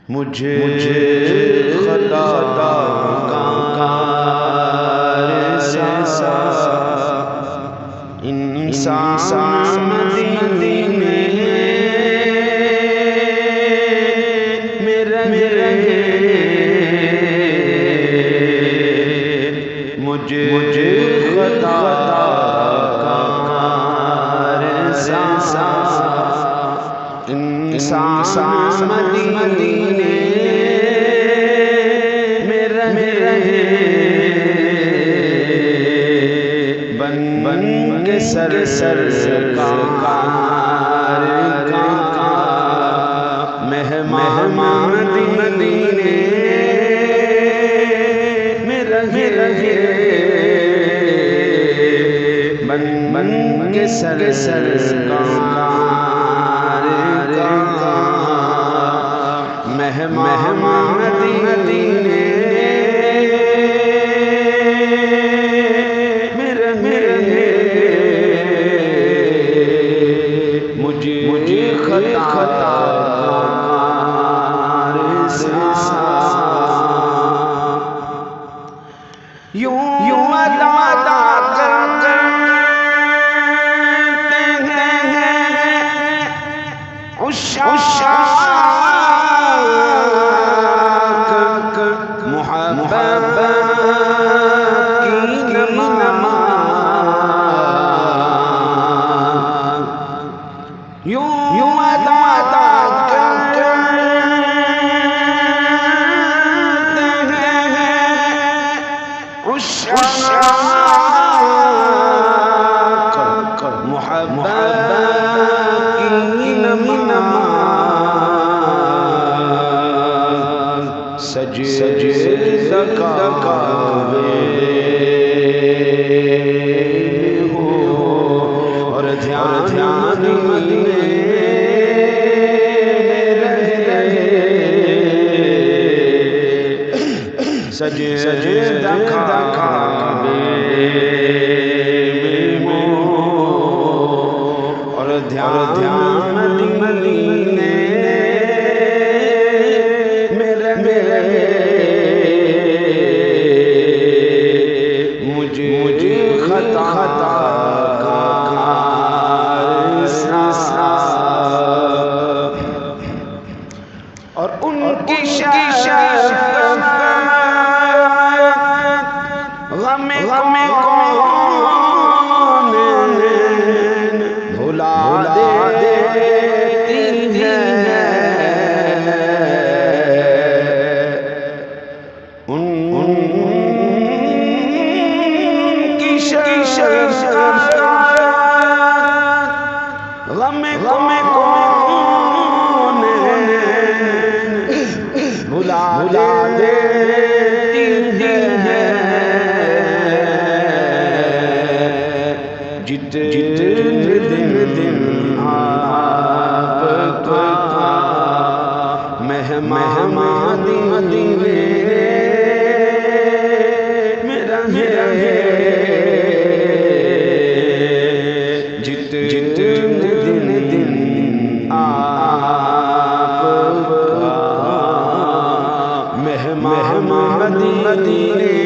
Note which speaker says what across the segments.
Speaker 1: مجھے خطا کار سا انسان مدینے میں رہے، مجھے خطا کار سا انسان مدینے میں رہے، بن کے سرکار کا مہمان مدینے میں رہے، بن کے سرکار کا مہمان مدینے میں رہے، مجھے خطا یوں ادا کرتے ہیں عشاق محبت کی نماز، یوں ادا کرتے ہیں عشاق محبت کی نماز، سجدہ کعبے ہو اور دھیان مدینے سجدہ کعبے میں اور دھیان مدینے میں رہے، مجھے خطا کار سا اور ان کی شفقت غم کون بھلا دیتی ہے، ان کی شفقت غم کون بھلا دیتی ہے، جتنے دن آپ کا مہمان مدینے میں رہے، جتنے دن آپ کا مہمان مدینے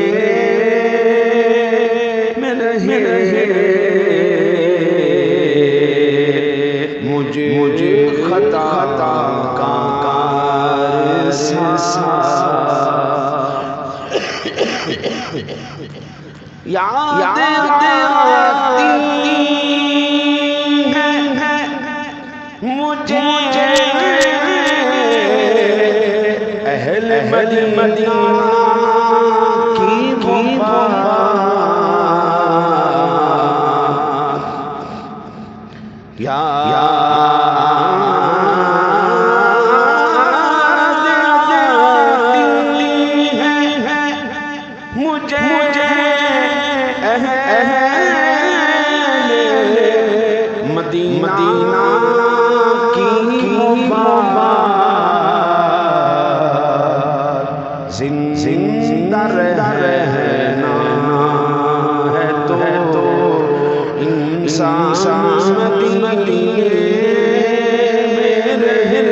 Speaker 1: میں رہے، مجھے خطا کار سا یاد آتی ہے مجھے اہل مدینہ کی بات، مجھے اہل مدینہ کی بات، زندہ رہنا ہے تو انسان مدینے میں رہے،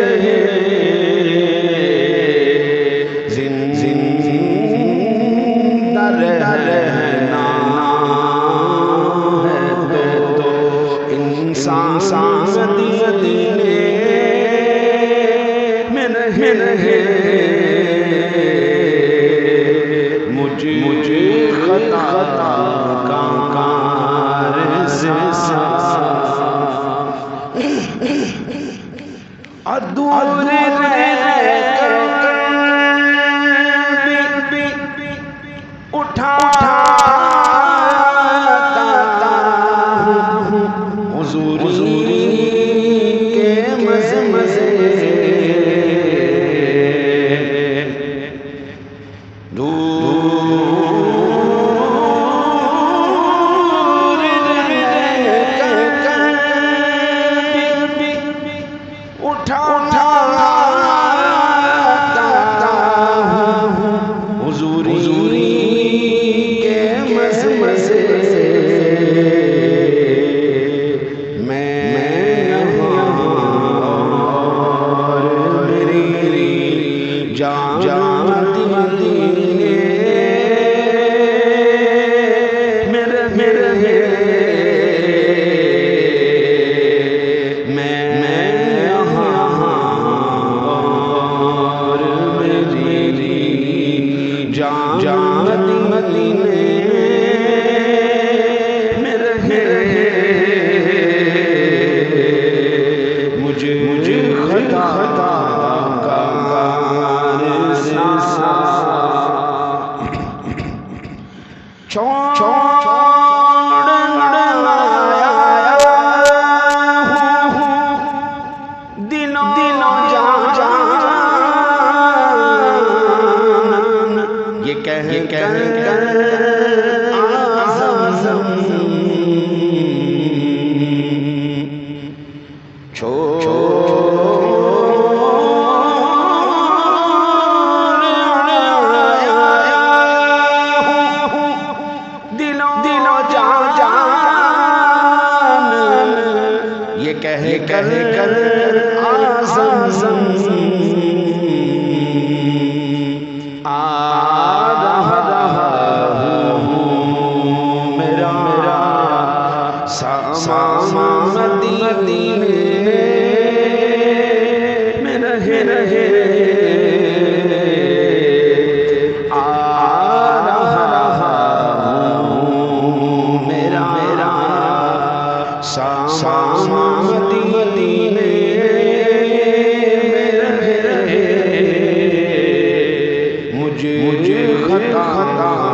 Speaker 1: مجھے خطا کار سے دور رہ کر اٹھاتا ہوں حضوری کے مزے مجھے خطا